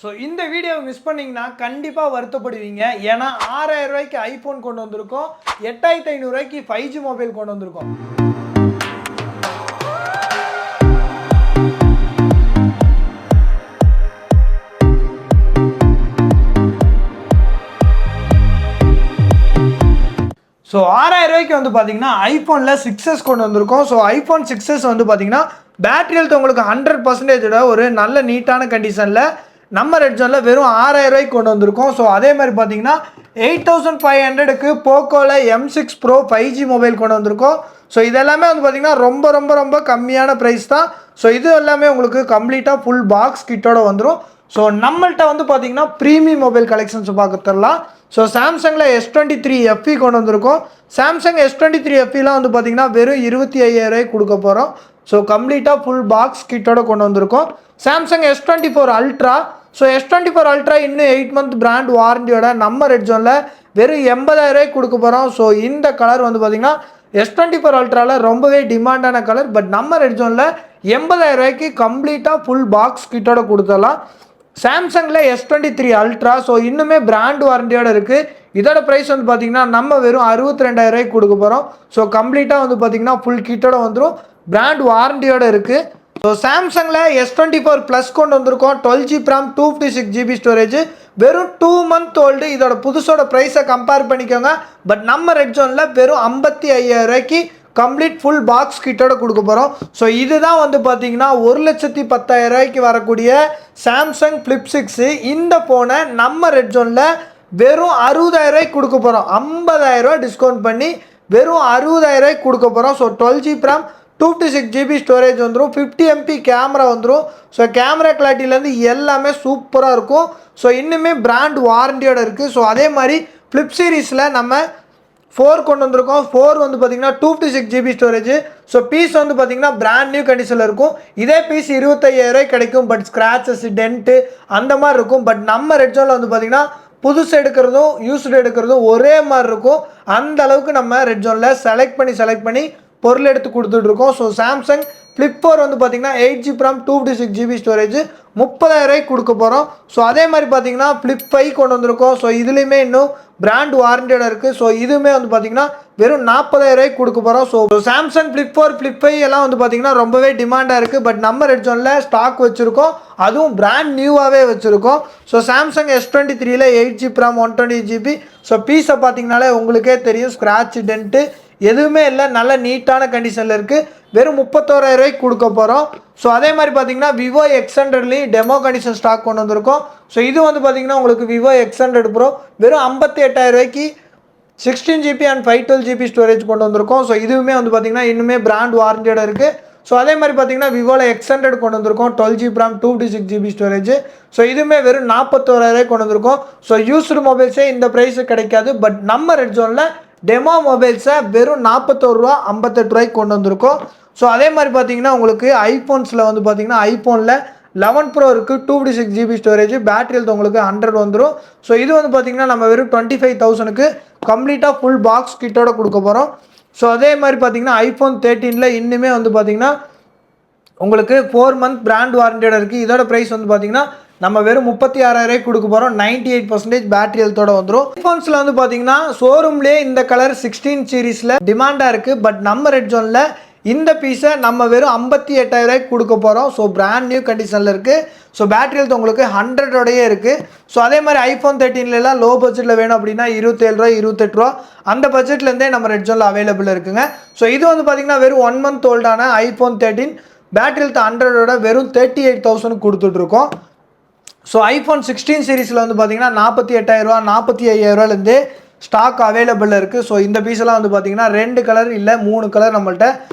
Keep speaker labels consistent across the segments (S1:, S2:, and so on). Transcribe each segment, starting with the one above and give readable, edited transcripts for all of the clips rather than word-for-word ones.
S1: So இந்த வீடியோவை miss பண்ணிங்கன்னா கண்டிப்பாக வருத்தப்படுவீங்க. ஏன்னா 6000 ரூபாய்க்கு ஐஃபோன் கொண்டு வந்திருக்கோம், 8500 ரூபாய்க்கு 5G மொபைல் கொண்டு வந்திருக்கோம். ஸோ 6000 ரூபாய்க்கு வந்து பார்த்தீங்கன்னா ஐஃபோனில் 6s கொண்டு வந்திருக்கோம். ஸோ ஐஃபோன் 6s வந்து பார்த்தீங்கன்னா பேட்டரி ஹெல்த் உங்களுக்கு 100% ஒரு நல்ல நீட்டான கண்டிஷனில் நம்ம ரெட் ஜோனில் வெறும் 6000 ரூபாய்க்கு கொண்டு வந்திருக்கோம். ஸோ அதே மாதிரி பார்த்தீங்கன்னா 8500க்கு போக்கோவில் M6 Pro 5G மொபைல் கொண்டு வந்திருக்கோம். ஸோ இதெல்லாமே வந்து பார்த்தீங்கன்னா ரொம்ப கம்மியான ப்ரைஸ் தான். ஸோ இது எல்லாமே உங்களுக்கு கம்ப்ளீட்டாக ஃபுல் பாக்ஸ் கிட்டோட வந்துடும். ஸோ நம்மள்கிட்ட வந்து பார்த்தீங்கன்னா ப்ரீமியம் மொபைல் கலெக்ஷன்ஸ் பார்க்க தரலாம். ஸோ சாம்சங்கில் S23 FE கொண்டு வந்திருக்கோம். சாம்சங் S23 FEலாம் வந்து பார்த்தீங்கன்னா வெறும் 25000 ரூபாய்க்கு கொடுக்க போகிறோம். ஸோ கம்ப்ளீட்டாக ஃபுல் பாக்ஸ் கிட்டோட கொண்டு வந்திருக்கோம். Samsung S24 Ultra. So S24 Ultra இன்னும் 8 month பிராண்ட் வாரண்டியோட நம்ம ரெட் ஜோனில் வெறும் 80000 ரூபாய்க்கு கொடுக்க போகிறோம். ஸோ இந்த கலர் வந்து பார்த்தீங்கன்னா S24 Ultraவில் ரொம்பவே டிமாண்டான கலர். பட் நம்ம ரெட் ஜோனில் 80000 ரூபாய்க்கு கம்ப்ளீட்டாக ஃபுல் பாக்ஸ் கிட்டோட கொடுத்துடலாம். சாம்சங்கில் S23 Ultra. ஸோ இன்னுமே பிராண்ட் வாரண்டியோட இருக்குது. இதோட ப்ரைஸ் வந்து பார்த்தீங்கன்னா நம்ம வெறும் 62000 ரூபாய்க்கு கொடுக்க போகிறோம். ஸோ கம்ப்ளீட்டாக வந்து பார்த்தீங்கன்னா ஃபுல் கிட்டோட வந்துடும், பிராண்ட் வாரண்டியோட இருக்குது. ஸோ சாம்சங்கில் S24 Plus கொண்டு வந்திருக்கோம். 12GB RAM 256GB ஸ்டோரேஜ், வெறும் 2 month ஓல்டு. இதோட புதுசோட ப்ரைஸை கம்பேர் பண்ணிக்கோங்க. பட் நம்ம ரெட் ஜோனில் வெறும் 55000 ரூபாய்க்கு கம்ப்ளீட் ஃபுல் பாக்ஸ் கிட்டோட கொடுக்க போகிறோம். ஸோ இதுதான் வந்து பார்த்தீங்கன்னா 1,10,000 ரூபாய்க்கு வரக்கூடிய சாம்சங் Flip 6. இந்த ஃபோனை நம்ம ரெட் ஜோனில் வெறும் 60000 ரூபாய்க்கு கொடுக்க போகிறோம். 50000 ரூபா டிஸ்கவுண்ட் பண்ணி வெறும் 60000 ரூபாய்க்கு கொடுக்க போகிறோம். So 12GB RAM 256GB storage வந்துடும், 50MP கேமரா வந்துடும். ஸோ கேமரா கிளாரிட்டிலேருந்து எல்லாமே சூப்பராக இருக்கும். ஸோ இன்னுமே பிராண்ட் வாரண்டியோட இருக்குது. ஸோ அதே மாதிரி ஃப்ளிப் சீரீஸில் நம்ம 4 கொண்டு வந்திருக்கோம். 4 வந்து பார்த்தீங்கன்னா 256GB ஸ்டோரேஜ். ஸோ பீஸ் வந்து பார்த்தீங்கன்னா பிராண்ட் நியூ கண்டிஷனில் இருக்கும். இதே பீஸ் 25000 ரூபாய்க்கு கிடைக்கும். பட் ஸ்க்ராச்சஸ் டென்ட்டு அந்த மாதிரி இருக்கும். பட் நம்ம ரெட் ஜோனில் வந்து பார்த்தீங்கன்னா புதுசு எடுக்கிறதும் யூஸ்டு எடுக்கிறதும் ஒரே மாதிரி இருக்கும். அந்த அளவுக்கு நம்ம ரெட் ஜோனில் செலக்ட் பண்ணி பொருள் எடுத்து கொடுத்துட்ருக்கோம். ஸோ சாம்சங் Flip 4 வந்து பார்த்தீங்கன்னா 8GB RAM 256GB ஸ்டோரேஜ் 30000 ரூபாய்க்கு கொடுக்க போகிறோம். ஸோ அதே மாதிரி பார்த்தீங்கன்னா Flip 5 கொண்டு வந்திருக்கோம். ஸோ இதுலேயுமே இன்னும் பிராண்ட் வாரண்டியோட இருக்குது. ஸோ இதுவுமே வந்து பார்த்தீங்கன்னா வெறும் 40000 ரூபாய்க்கு கொடுக்க போகிறோம். ஸோ சாம்சங் Flip 4 Flip 5 எல்லாம் வந்து பார்த்தீங்கன்னா ரொம்பவே டிமாண்டாக இருக்குது. பட் நம்ம ரெட் ஜோனில் ஸ்டாக் வச்சுருக்கோம், அதுவும் பிராண்ட் நியூவாகவே வச்சுருக்கோம். ஸோ சாம்சங் S23ல் 8GB RAM 128GB. ஸோ பீஸை பார்த்தீங்கனாலே உங்களுக்கே தெரியும், ஸ்க்ராட்ச் டென்ட்டு எதுவுமே இல்லை, நல்ல நீட்டான கண்டிஷனில் இருக்குது. வெறும் 31000 ரூபாய்க்கு கொடுக்க போகிறோம். ஸோ அதே மாதிரி பார்த்தீங்கன்னா விவோ X100லேயும் டெமோ கண்டிஷன் ஸ்டாக் கொண்டு வந்திருக்கோம். ஸோ இது வந்து பார்த்தீங்கன்னா உங்களுக்கு விவோ X100 Pro வெறும் 58000 ரூபாய்க்கு 16GB அண்ட் 512GB ஸ்டோரேஜ் கொண்டு வந்திருக்கோம். ஸோ இதுவுமே வந்து பார்த்தீங்கன்னா இன்னுமே பிராண்ட் வாரண்டியோட இருக்குது. ஸோ அதே மாதிரி பார்த்தீங்கன்னா விவோவில் X100 கொண்டு வந்திருக்கோம். 12GB RAM 256GB storage. So இதுவுமே வெறும் 41000 ரூபாய்க்கு கொண்டு வந்திருக்கோம். ஸோ யூஸ்டு மொபைல்ஸே இந்த ப்ரைஸு கிடைக்காது. பட் நம்ம ரெட் ஜோனில் டெமோ மொபைல்ஸை வெறும் 41 ரூபா 58 ரூபாய்க்கு கொண்டு வந்திருக்கோம். ஸோ அதே மாதிரி பார்த்தீங்கன்னா உங்களுக்கு ஐஃபோன்ஸில் வந்து பார்த்தீங்கன்னா ஐஃபோனில் 11 Pro இருக்குது, 256GB ஸ்டோரேஜ், பேட்டரி ஹெல்த் உங்களுக்கு 100 வந்துடும். ஸோ இது வந்து பார்த்தீங்கன்னா நம்ம வெறும் 25000க்கு கம்ப்ளீட்டாக ஃபுல் பாக்ஸ் கிட்டோட கொடுக்க போகிறோம். ஸோ அதே மாதிரி பார்த்தீங்கன்னா ஐஃபோன் 13ல் இன்னுமே வந்து பார்த்தீங்கன்னா உங்களுக்கு 4 month பிராண்ட் வாரண்டியோட இருக்குது. இதோட ப்ரைஸ் வந்து பார்த்தீங்கன்னா நம்ம வெறும் 36000 ரூபாய்க்கு கொடுக்க போகிறோம். 98% பேட்டரி ஹெல்த்தோட வந்துடும். ஐஃபோன்ஸில் வந்து பார்த்தீங்கன்னா ஷோரூம்லேயே இந்த கலர் 16 சீரீஸில் டிமாண்டாக இருக்குது. பட் நம்ம ரெட் ஜோனில் இந்த பீஸை நம்ம வெறும் 58000 ரூபாய்க்கு கொடுக்க போகிறோம். ஸோ பிராண்ட் நியூ கண்டிஷனில் இருக்குது. ஸோ பேட்டரி ஹெல்த் உங்களுக்கு 100ஓடையே இருக்குது. ஸோ அதே மாதிரி ஐஃபோன் 13லலாம் லோ பட்ஜெட்டில் வேணும் அப்படின்னா 27 ரூபா 28 ரூபா அந்த பட்ஜெட்லேருந்தே நம்ம ரெட் ஜோனில் அவைலபிள் இருக்குங்க. ஸோ இது வந்து பார்த்தீங்கன்னா வெறும் 1 month ஓல்டான ஐஃபோன் 13 பேட்டரி ஹெல்த் 100ஓட வெறும் 38000 கொடுத்துட்ருக்கோம். ஸோ ஐஃபோன் 16 சீரீஸில் வந்து பார்த்தீங்கன்னா 48000 ரூபா 45000 ரூபாலேருந்து ஸ்டாக் அவைலபிளில் இருக்குது. ஸோ இந்த பீஸெல்லாம் வந்து பார்த்தீங்கன்னா 2 கலர் இல்லை 3 கலர் நம்மள்ட்ட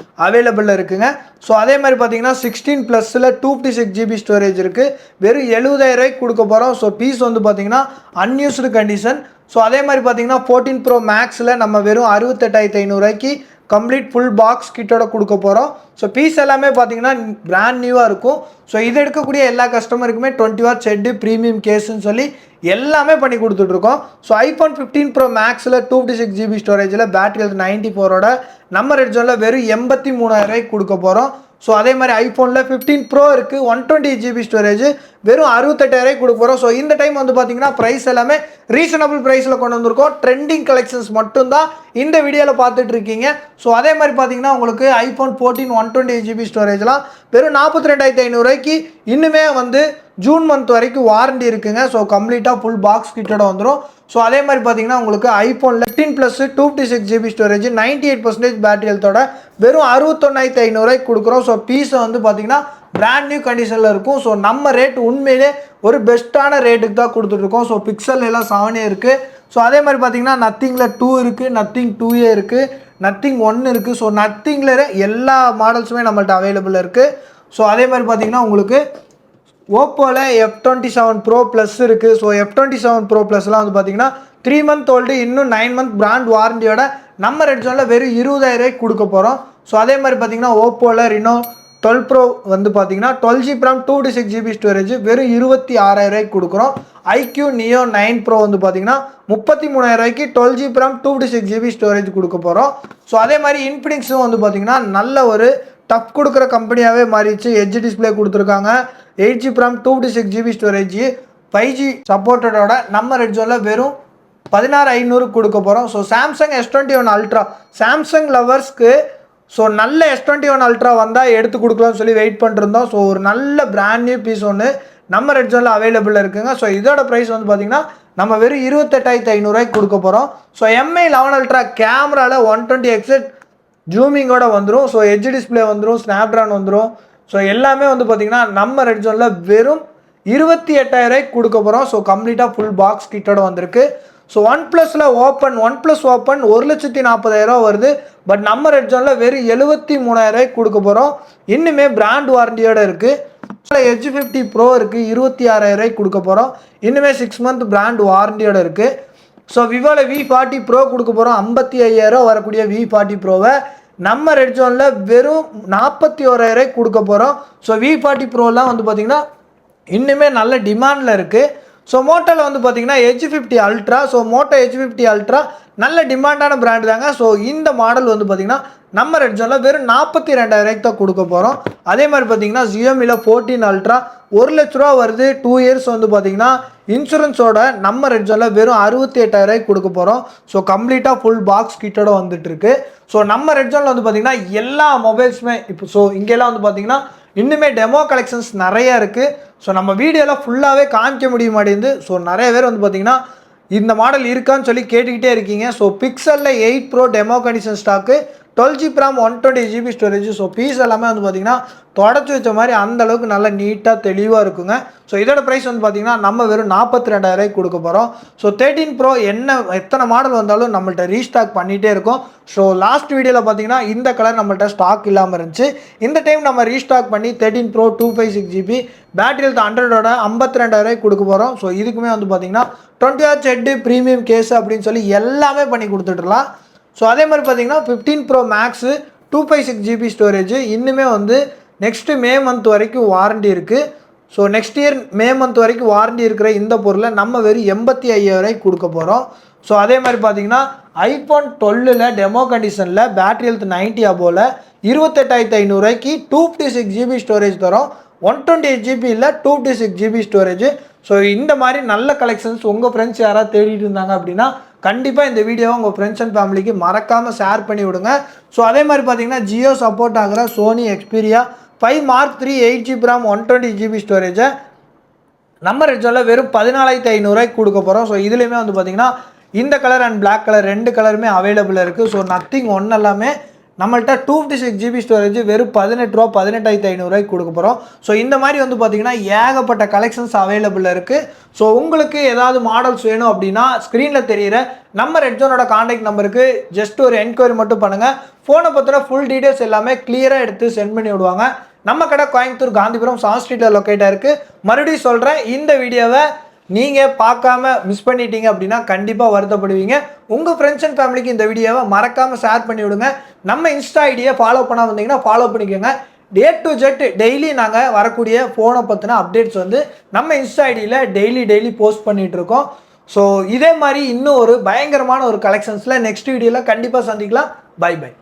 S1: அவைலபிளில் இருக்குங்க. ஸோ அதே மாதிரி பார்த்தீங்கன்னா 16 Plusல 256GB ஸ்டோரேஜ் இருக்குது. வெறும் 70000 ரூபாய்க்கு கொடுக்க போகிறோம். ஸோ பீஸ் வந்து பார்த்தீங்கன்னா அன்யூஸ்டு கண்டிஷன். ஸோ அதே மாதிரி பார்த்தீங்கன்னா 14 Pro Maxல நம்ம வெறும் 68500 ரூபாய்க்கு கம்ப்ளீட் ஃபுல் பாக்ஸ் கிட்டோட கொடுக்க போகிறோம். ஸோ பீஸ் எல்லாமே பார்த்தீங்கன்னா பிராண்ட் நியூவாக இருக்கும். ஸோ இது எடுக்கக்கூடிய எல்லா கஸ்டமருக்குமே 20W ஹெட்டு ப்ரீமியம் கேஸ்ன்னு சொல்லி எல்லாமே பண்ணி கொடுத்துட்ருக்கோம். ஸோ ஐஃபோன் 15 Pro Maxல 256GB ஸ்டோரேஜில் பேட்டரி ஹெல்த் 94ஓட நம்ம ரெட் ஜோனில் வெறும் 83000 ரூபாய்க்கு கொடுக்க போகிறோம். ஸோ அதே மாதிரி ஐஃபோனில் 15 ப்ரோ இருக்குது 128GB ஸ்டோரேஜ் வெறும் 68,000 கொடுக்க போகிறோம். ஸோ இந்த டைம் வந்து பார்த்தீங்கன்னா ப்ரைஸ் எல்லாமே ரீசனபிள் ப்ரைஸில் கொண்டு வந்திருக்கோம். ட்ரெண்டிங் கலெக்ஷன்ஸ் மட்டும்தான் இந்த வீடியோவில் பார்த்துட்டு இருக்கீங்க. ஸோ அதே மாதிரி பார்த்தீங்கன்னா உங்களுக்கு ஐஃபோன் 14 128GB ஸ்டோரேஜ்லாம் வெறும் 42,500 இன்னுமே வந்து ஜூன் மந்த் வரைக்கும் வாரண்டி இருக்குங்க. ஸோ கம்ப்ளீட்டாக ஃபுல் பாக்ஸ் கிட்டோட வந்துடும். ஸோ அதே மாதிரி பார்த்தீங்கன்னா உங்களுக்கு ஐஃபோனில் 15+ 256GB ஸ்டோரேஜ் 98% பேட்டரி ஹெல்த்தோட வெறும் 61,500 கொடுக்குறோம். ஸோ பீஸை வந்து பார்த்தீங்கன்னா பிராண்ட் நியூ கண்டிஷனில் இருக்கும். ஸோ நம்ம ரேட் உண்மையிலே ஒரு பெஸ்ட்டான ரேட்டுக்கு தான் கொடுத்துட்ருக்கோம். ஸோ பிக்சல் எல்லாம் 7 இருக்குது. ஸோ அதே மாதிரி பார்த்தீங்கன்னா நத்திங்கில் 2 இருக்குது, நத்திங் 2A இருக்குது, நத்திங் 1 இருக்குது. ஸோ நத்திங்கில் எல்லா மாடல்ஸுமே நம்மள்ட்ட அவைலபிள் இருக்குது. ஸோ அதே மாதிரி பார்த்தீங்கன்னா உங்களுக்கு ஓப்போவில் F27 Pro Plus இருக்குது. ஸோ F27 Pro Plusலாம் வந்து பார்த்தீங்கன்னா 3 month ஓல்டு, இன்னும் 9 month பிராண்ட் வாரண்டியோட நம்ம ரெட் ஜோனில் வெறும் 20,000 கொடுக்க போகிறோம். ஸோ அதே மாதிரி பார்த்தீங்கன்னா ஓப்போவில் Reno 12 Pro வந்து பார்த்தீங்கன்னா 12GB RAM 256GB ஸ்டோரேஜ் வெறும் 26,000 கொடுக்குறோம். IQ Neo 9 Pro வந்து பார்த்தீங்கன்னா 33,000 12GB RAM 256GB ஸ்டோரேஜ் கொடுக்க போகிறோம். ஸோ அதே மாதிரி இன்ஃபினிக்ஸும் வந்து பார்த்தீங்கன்னா நல்ல ஒரு டஃப் கொடுக்குற கம்பெனியாகவே மாறிடுச்சு. எட்ஜ் டிஸ்பிளே கொடுத்துருக்காங்க, 8GB RAM 256GB storage 5G சப்போர்ட்டடோட நம்ம ரெட் ஜோனில் வெறும் 16,500 கொடுக்க போகிறோம். So Samsung S21 Ultra Samsung லவர்ஸ்க்கு ஸோ நல்ல S21 Ultra வந்தால் எடுத்து கொடுக்கலாம்னு சொல்லி வெயிட் பண்ணிருந்தோம். ஸோ ஒரு நல்ல பிராண்ட் நியூ பீஸ் ஒன்று நம்ம ரெட் ஜோனில் அவைலபிள் இருக்குங்க. ஸோ இதோட ப்ரைஸ் வந்து பார்த்திங்கன்னா நம்ம வெறும் 28,500 கொடுக்க போகிறோம். ஸோ MI 11 Ultra கேமராவில் 120x ஜூமிங்கோட வந்துடும். ஸோ எட்ஜ் டிஸ்பிளே வந்துடும், ஸ்னாப்ட்ராகன் வந்துடும். ஸோ எல்லாமே வந்து பார்த்திங்கன்னா நம்ம ரெட் ஜோனில் வெறும் 28,000 கொடுக்க போகிறோம். ஸோ கம்ப்ளீட்டாக ஃபுல் பாக்ஸ் கிட்டோட வந்திருக்கு. ஸோ ஒன் ப்ளஸ் ஓப்பன் 1,40,000 வருது. பட் நம்ம ரெட் ஜோனில் வெறும் 73,000 கொடுக்க போகிறோம். இன்னுமே பிராண்ட் வாரண்டியோட இருக்குது. H50 Pro இருக்குது 26,000 கொடுக்க போகிறோம். இன்னுமே 6 month பிராண்ட் வாரண்டியோட இருக்குது. ஸோ விவோவில் V40 Pro கொடுக்க போகிறோம். 55,000 வரக்கூடிய V40 Proவை நம்ம ரெட் ஜோனில் வெறும் 41,000 கொடுக்க போகிறோம். ஸோ V40 Proலாம் வந்து பார்த்திங்கன்னா இன்னுமே நல்ல டிமாண்டில் இருக்குது. ஸோ மோட்டோவில் வந்து பார்த்திங்கன்னா H50 Ultra. So Moto H50 Ultra நல்ல டிமாண்டான பிராண்டு தாங்க. ஸோ இந்த மாடல் வந்து பார்த்திங்கன்னா நம்ம ரெட் ஜோனில் வெறும் 42,000 தான் கொடுக்க போகிறோம். அதே மாதிரி பார்த்திங்கன்னா Xiaomiயில் 14 Ultra 1 லட்ச ரூபா வருது. 2 years வந்து பார்த்திங்கன்னா இன்சூரன்ஸோட நம்ம ரெட் ஜோனில் வெறும் 68,000 கொடுக்க போகிறோம். ஸோ கம்ப்ளீட்டாக ஃபுல் பாக்ஸ் கிட்டோட வந்துட்டுருக்கு. ஸோ நம்ம ரெட் ஜோனில் வந்து பார்த்திங்கன்னா எல்லா மொபைல்ஸுமே இப்போ ஸோ இங்கெல்லாம் வந்து பார்த்திங்கன்னா இன்னுமே டெமோ கலெக்ஷன்ஸ் நிறையா இருக்குது. ஸோ நம்ம வீடியோவில் ஃபுல்லாகவே காமிக்க முடிய மாட்டேங்குது. ஸோ நிறைய பேர் வந்து பார்த்திங்கன்னா இந்த மாடல் இருக்கான்னு சொல்லி கேட்டுக்கிட்டே இருக்கீங்க. ஸோ பிக்சலில் 8 Pro டெமோ கண்டிஷன் ஸ்டாக்கு 12GB RAM 120GB storage. So piece எல்லாமே வந்து பார்த்திங்கன்னா தொடச்சி வச்ச மாதிரி அந்தளவுக்கு நல்லா நீட்டாக தெளிவாக இருக்குங்க. ஸோ இதோட ப்ரைஸ் வந்து பார்த்திங்கன்னா நம்ம வெறும் 42,000 கொடுக்க போகிறோம். ஸோ 13 Pro எத்தனை மாடல் வந்தாலும் நம்மள்ட்ட ரீஸ்டாக் பண்ணிகிட்டே இருக்கும். ஸோ லாஸ்ட் வீடியோவில் பார்த்திங்கன்னா இந்த கலர் நம்மள்ட்ட ஸ்டாக் இல்லாமல் இருந்துச்சு. இந்த டைம் நம்ம ரீஸ்டாக் பண்ணி 13 Pro 256GB பேட்டரி ஹெல்த் 100ஓட 52,000 கொடுக்க போகிறோம். ஸோ இதுக்குமே வந்து பார்த்திங்கன்னா 20Hz ஹெட் ப்ரீமியம் கேஸ் அப்படின்னு சொல்லி எல்லாமே பண்ணி கொடுத்துட்ருலாம். ஸோ அதே மாதிரி பார்த்தீங்கன்னா 15 Pro Max 256GB ஸ்டோரேஜ் இன்னுமே வந்து நெக்ஸ்ட்டு மே மந்த் வரைக்கும் வாரண்டி இருக்குது. So next year May month வரைக்கும் வாரண்டி இருக்கிற இந்த பொருளை நம்ம வெறும் 85,000 கொடுக்க போகிறோம். ஸோ அதே மாதிரி பார்த்தீங்கன்னா iPhone 12 டெமோ கண்டிஷனில் பேட்டரி ஹெல்த் 90 அபோவில் 28,500 256GB ஸ்டோரேஜ் தரோம். 128GB இல்லை 256GB ஸ்டோரேஜ். ஸோ இந்த மாதிரி நல்ல கலெக்ஷன்ஸ் உங்கள் ஃப்ரெண்ட்ஸ் யாராவது தேடிட்டு இருந்தாங்க அப்படின்னா கண்டிப்பாக இந்த வீடியோவை உங்கள் ஃப்ரெண்ட்ஸ் அண்ட் ஃபேமிலிக்கு மறக்காமல் ஷேர் பண்ணி விடுங்க. ஸோ அதே மாதிரி பார்த்தீங்கன்னா ஜியோ சப்போர்ட் ஆகிற Sony Xperia 5 Mark III 8GB RAM 120GB ஸ்டோரேஜை நம்ம ரெட் ஜோனில் வெறும் 14,500 கொடுக்க போகிறோம். ஸோ இதுலேயுமே வந்து பார்த்திங்கன்னா இந்த கலர் அண்ட் பிளாக் கலர் 2 கலருமே அவைலபிள் இருக்குது. ஸோ நத்திங் 1 எல்லாமே நம்மள்ட்ட 256GB ஸ்டோரேஜ் வெறும் 18,500 கொடுக்க போகிறோம். ஸோ இந்த மாதிரி வந்து பார்த்திங்கன்னா ஏகப்பட்ட கலெக்ஷன்ஸ் அவைலபிள் இருக்குது. ஸோ உங்களுக்கு ஏதாவது மாடல்ஸ் வேணும் அப்படின்னா ஸ்க்ரீனில் தெரிகிற நம்ம ரெட் ஜோனோட காண்டாக்ட் நம்பருக்கு ஜஸ்ட் ஒரு என்கொயரி மட்டும் பண்ணுங்கள். ஃபோனை பற்றின ஃபுல் டீட்டெயில்ஸ் எல்லாமே கிளியராக எடுத்து சென்ட் பண்ணி விடுவாங்க. நம்ம கடை கோயம்புத்தூர் காந்திபுரம் சான் ஸ்ட்ரீட்டில் லொக்கேட்டாக இருக்குது. மறுபடியும் சொல்கிறேன், இந்த வீடியோவை நீங்கள் பார்க்காம மிஸ் பண்ணிட்டீங்க அப்படின்னா கண்டிப்பாக வருத்தப்படுவீங்க. உங்கள் ஃப்ரெண்ட்ஸ் அண்ட் ஃபேமிலிக்கு இந்த வீடியோவை மறக்காமல் ஷேர் பண்ணி விடுங்க. நம்ம இன்ஸ்டா ஐடியை ஃபாலோ பண்ணால் வந்தீங்கன்னா ஃபாலோ பண்ணிக்கோங்க. டே டு ஜெட் டெய்லி நாங்கள் வரக்கூடிய ஃபோனை பற்றின அப்டேட்ஸ் வந்து நம்ம இன்ஸ்டா ஐடியில் டெய்லி போஸ்ட் பண்ணிகிட்டு இருக்கோம். ஸோ இதே மாதிரி இன்னும் ஒரு பயங்கரமான ஒரு கலெக்ஷன்ஸில் நெக்ஸ்ட் வீடியோவில் கண்டிப்பாக சந்திக்கலாம். Bye by.